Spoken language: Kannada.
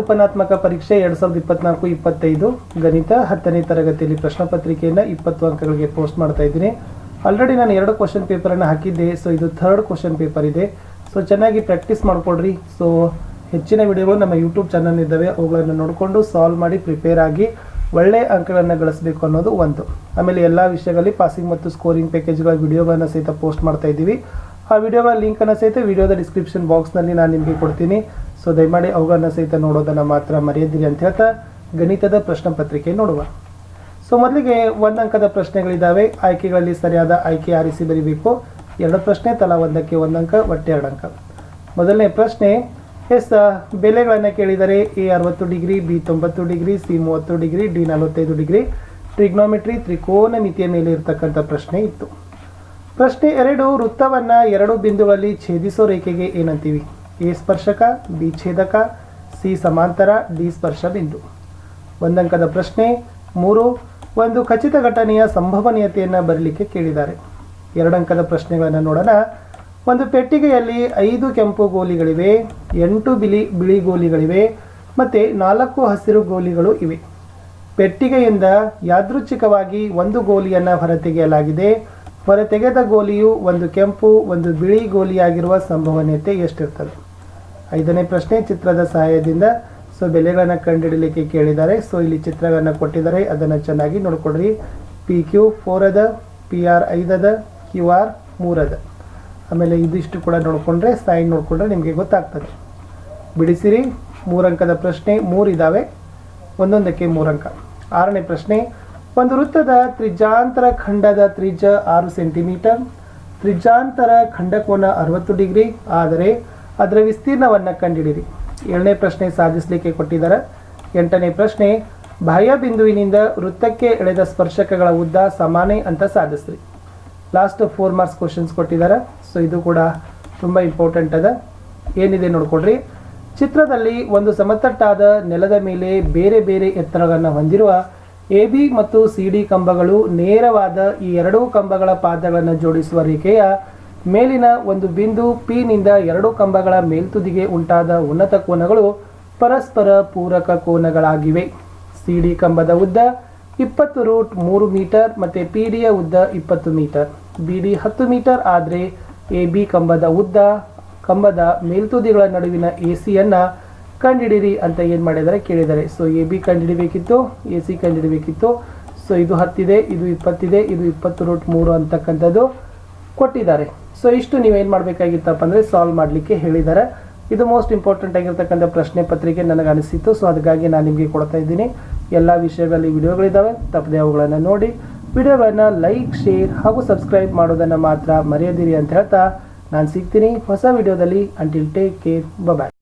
ಉಪನಾತ್ಮಕ ಪರೀಕ್ಷೆ 2024-25 ಗಣಿತ 10ನೇ ತರಗತಿಯಲ್ಲಿ ಪ್ರಶ್ನೆ ಪತ್ರಿಕೆಯನ್ನು 20 ಅಂಕಗಳಿಗೆ ಪೋಸ್ಟ್ ಮಾಡ್ತಾ ಇದ್ದೀನಿ. ಆಲ್ರೆಡಿ ನಾನು 2 ಕ್ವಶನ್ ಪೇಪರನ್ನು ಹಾಕಿದ್ದೆ. ಸೊ ಇದು 3rd ಕ್ವಶನ್ ಪೇಪರ್ ಇದೆ. ಸೊ ಚೆನ್ನಾಗಿ ಪ್ರಾಕ್ಟೀಸ್ ಮಾಡ್ಕೊಳ್ರಿ. ಸೊ ಹೆಚ್ಚಿನ ವಿಡಿಯೋಗಳು ನಮ್ಮ ಯೂಟ್ಯೂಬ್ ಚಾನಲ್ ಇದ್ದಾವೆ, ಅವುಗಳನ್ನು ನೋಡಿಕೊಂಡು ಸಾಲ್ವ್ ಮಾಡಿ ಪ್ರಿಪೇರ್ ಆಗಿ ಒಳ್ಳೆ ಅಂಕಗಳನ್ನು ಗಳಿಸಬೇಕು ಅನ್ನೋದು ಒಂದು. ಆಮೇಲೆ ಎಲ್ಲ ವಿಷಯಗಳಲ್ಲಿ ಪಾಸಿಂಗ್ ಮತ್ತು ಸ್ಕೋರಿಂಗ್ ಪ್ಯಾಕೇಜ್ಗಳ ವಿಡಿಯೋಗಳನ್ನು ಸಹಿತ ಪೋಸ್ಟ್ ಮಾಡ್ತಾ ಇದ್ದೀವಿ. ಆ ವಿಡಿಯೋಗಳ ಲಿಂಕನ್ನು ಸಹಿತ ವಿಡಿಯೋದ ಡಿಸ್ಕ್ರಿಪ್ಷನ್ ಬಾಕ್ಸ್ನಲ್ಲಿ ನಾನು ನಿಮಗೆ ಕೊಡ್ತೀನಿ. ಸೊ ದಯಮಾಡಿ ಅವುಗಳನ್ನು ಸಹಿತ ನೋಡೋದನ್ನು ಮಾತ್ರ ಮರೆಯದಿರಿ ಅಂತ ಹೇಳ್ತಾ ಗಣಿತದ ಪ್ರಶ್ನೆ ಪತ್ರಿಕೆ ನೋಡುವ. ಸೊ ಮೊದಲಿಗೆ 1 ಅಂಕದ ಪ್ರಶ್ನೆಗಳಿದ್ದಾವೆ. ಆಯ್ಕೆಗಳಲ್ಲಿ ಸರಿಯಾದ ಆಯ್ಕೆ ಆರಿಸಿ ಬರೀಬೇಕು. 2 ಪ್ರಶ್ನೆ, ತಲಾ 1ಕ್ಕೆ 1 ಅಂಕ, ಒಟ್ಟು 2 ಅಂಕ. ಮೊದಲನೇ ಪ್ರಶ್ನೆ, ಬೆಲೆಗಳನ್ನು ಕೇಳಿದರೆ A 60 degree, B 90 degree, C 30 degree, D 45 degree. Trigonometry ತ್ರಿಕೋನ ಮಿತಿಯ ಮೇಲೆ ಇರತಕ್ಕಂಥ ಪ್ರಶ್ನೆ ಇತ್ತು. ಪ್ರಶ್ನೆ 2, ವೃತ್ತವನ್ನು 2 ಬಿಂದುಗಳಲ್ಲಿ ಛೇದಿಸೋ ರೇಖೆಗೆ ಏನಂತೀವಿ? ಎ ಸ್ಪರ್ಶಕ, ಬಿ ಛೇದಕ, ಸಿ ಸಮಾಂತರ, ಡಿ ಸ್ಪರ್ಶ ಬಿಂದು. 1 ಅಂಕದ ಪ್ರಶ್ನೆ 3, ಒಂದು ಖಚಿತ ಘಟನೆಯ ಸಂಭವನೀಯತೆಯನ್ನು ಬರಲಿಕ್ಕೆ ಕೇಳಿದ್ದಾರೆ. 2 ಅಂಕದ ಪ್ರಶ್ನೆಗಳನ್ನು ನೋಡೋಣ. ಒಂದು ಪೆಟ್ಟಿಗೆಯಲ್ಲಿ 5 ಕೆಂಪು ಗೋಲಿಗಳಿವೆ, 8 ಬಿಳಿ ಗೋಲಿಗಳಿವೆ ಮತ್ತು 4 ಹಸಿರು ಗೋಲಿಗಳು ಇವೆ. ಪೆಟ್ಟಿಗೆಯಿಂದ ಯಾದೃಚ್ಛಿಕವಾಗಿ ಒಂದು ಗೋಲಿಯನ್ನು ಹೊರತೆಗೆಯಲಾಗಿದೆ. ಹೊರತೆಗೆದ ಗೋಲಿಯು ಒಂದು ಕೆಂಪು ಒಂದು ಬಿಳಿ ಗೋಲಿಯಾಗಿರುವ ಸಂಭವನೀಯತೆ ಎಷ್ಟಿರ್ತದೆ? 5ನೇ ಪ್ರಶ್ನೆ, ಚಿತ್ರದ ಸಹಾಯದಿಂದ ಬೆಲೆಗಳನ್ನು ಕಂಡುಹಿಡಲಿಕ್ಕೆ ಕೇಳಿದ್ದಾರೆ. ಸೊ ಇಲ್ಲಿ ಚಿತ್ರಗಳನ್ನು ಕೊಟ್ಟಿದ್ದಾರೆ, ಅದನ್ನು ಚೆನ್ನಾಗಿ ನೋಡ್ಕೊಡ್ರಿ. ಪಿ ಕ್ಯೂ 4 ಅದ, ಪಿ ಆರ್ 5 ಅದ, ಕ್ಯೂ ಆರ್ 3 ಅದ. ಆಮೇಲೆ ಇದಿಷ್ಟು ಕೂಡ ನೋಡಿಕೊಂಡ್ರೆ ಸೈನ್ ನೋಡಿಕೊಂಡ್ರೆ ನಿಮಗೆ ಗೊತ್ತಾಗ್ತದೆ. ಬಿಡಿಸಿರಿ. 3 ಅಂಕದ ಪ್ರಶ್ನೆ 3 ಇದ್ದಾವೆ, ಒಂದೊಂದಕ್ಕೆ 3 ಅಂಕ. 6ನೇ ಪ್ರಶ್ನೆ, ಒಂದು ವೃತ್ತದ ತ್ರಿಜ್ಯಾಂತರ ಖಂಡದ ತ್ರಿಜ್ಯ 6 ಸೆಂಟಿಮೀಟರ್, ತ್ರಿಜ್ಯಾಂತರ ಖಂಡಕೋನ 60 ಡಿಗ್ರಿ, ಆದರೆ ಅದರ ವಿಸ್ತೀರ್ಣವನ್ನು ಕಂಡುಹಿಡಿಯಿರಿ. 7ನೇ ಪ್ರಶ್ನೆ ಸಾಧಿಸಲಿಕ್ಕೆ ಕೊಟ್ಟಿದ್ದಾರೆ. 8ನೇ ಪ್ರಶ್ನೆ, ಬಾಹ್ಯ ಬಿಂದುವಿನಿಂದ ವೃತ್ತಕ್ಕೆ ಎಳೆದ ಸ್ಪರ್ಶಕಗಳ ಉದ್ದ ಸಮಾನೆ ಅಂತ ಸಾಧಿಸ್ರಿ. ಲಾಸ್ಟ್ 4 ಮಾರ್ಕ್ಸ್ ಕ್ವಶನ್ಸ್ ಕೊಟ್ಟಿದ್ದಾರೆ. ಸೊ ಇದು ಕೂಡ ತುಂಬ ಇಂಪಾರ್ಟೆಂಟ್ ಅದ. ಏನಿದೆ ನೋಡ್ಕೊಡ್ರಿ. ಚಿತ್ರದಲ್ಲಿ ಒಂದು ಸಮತಟ್ಟಾದ ನೆಲದ ಮೇಲೆ ಬೇರೆ ಬೇರೆ ಎತ್ತರಗಳನ್ನು ಹೊಂದಿರುವ ಎ ಬಿ ಮತ್ತು ಸಿ ಡಿ ಕಂಬಗಳು ನೇರವಾದ ಈ 2 ಕಂಬಗಳ ಪಾದಗಳನ್ನು ಜೋಡಿಸುವ ರೇಖೆಯ ಮೇಲಿನ ಒಂದು ಬಿಂದು ಪಿ ನಿಂದ 2 ಕಂಬಗಳ ಮೇಲ್ತುದಿಗೆ ಉಂಟಾದ ಉನ್ನತ ಕೋನಗಳು ಪರಸ್ಪರ ಪೂರಕ ಕೋನಗಳಾಗಿವೆ. ಸಿ ಡಿ ಕಂಬದ ಉದ್ದ 20√3 ಮೀಟರ್ ಮತ್ತು ಪಿ ಡಿಯ ಉದ್ದ 20 ಮೀಟರ್. ಬಿ ಡಿ 10 ಮೀಟರ್ ಆದರೆ ಎ ಬಿ ಕಂಬದ ಮೇಲ್ತುದಿಗಳ ನಡುವಿನ ಎ ಸಿಯನ್ನು ಕಂಡುಹಿಡಿಯಿರಿ ಅಂತ ಏನು ಮಾಡಿದ್ದಾರೆ ಕೇಳಿದ್ದಾರೆ. ಸೊ ಎ ಬಿ ಕಂಡುಹಿಡಿಬೇಕಿತ್ತು, ಎ ಸಿ ಕಂಡುಹಿಡಿಬೇಕಿತ್ತು. ಸೊ ಇದು 10 ಇದೆ, ಇದು 20 ಇದೆ, ಇದು 20√3 ಅಂತಕ್ಕಂಥದ್ದು ಕೊಟ್ಟಿದ್ದಾರೆ. ಸೊ ಇಷ್ಟು ನೀವೇನು ಮಾಡಬೇಕಾಗಿತ್ತಪ್ಪ ಅಂದರೆ ಸಾಲ್ವ್ ಮಾಡಲಿಕ್ಕೆ ಹೇಳಿದ್ದಾರೆ. ಇದು ಮೋಸ್ಟ್ ಇಂಪಾರ್ಟೆಂಟ್ ಆಗಿರ್ತಕ್ಕಂಥ ಪ್ರಶ್ನೆ ಪತ್ರಿಕೆ ನನಗೆ ಅನಿಸಿತ್ತು. ಸೊ ಅದಕ್ಕಾಗಿ ನಾನು ನಿಮಗೆ ಕೊಡ್ತಾ ಇದ್ದೀನಿ. ಎಲ್ಲ ವಿಷಯಗಳಲ್ಲಿ ವಿಡಿಯೋಗಳಿದ್ದಾವೆ, ತಪ್ಪದೆ ಅವುಗಳನ್ನು ನೋಡಿ. ವಿಡಿಯೋಗಳನ್ನು ಲೈಕ್, ಶೇರ್ ಹಾಗೂ ಸಬ್ಸ್ಕ್ರೈಬ್ ಮಾಡೋದನ್ನು ಮಾತ್ರ ಮರೆಯದಿರಿ ಅಂತ ಹೇಳ್ತಾ ನಾನು ಸಿಗ್ತೀನಿ ಹೊಸ ವಿಡಿಯೋದಲ್ಲಿ. ಅಂಟಿಲ್ ಟೇಕ್ ಕೇರ್, ಬಾಯ್.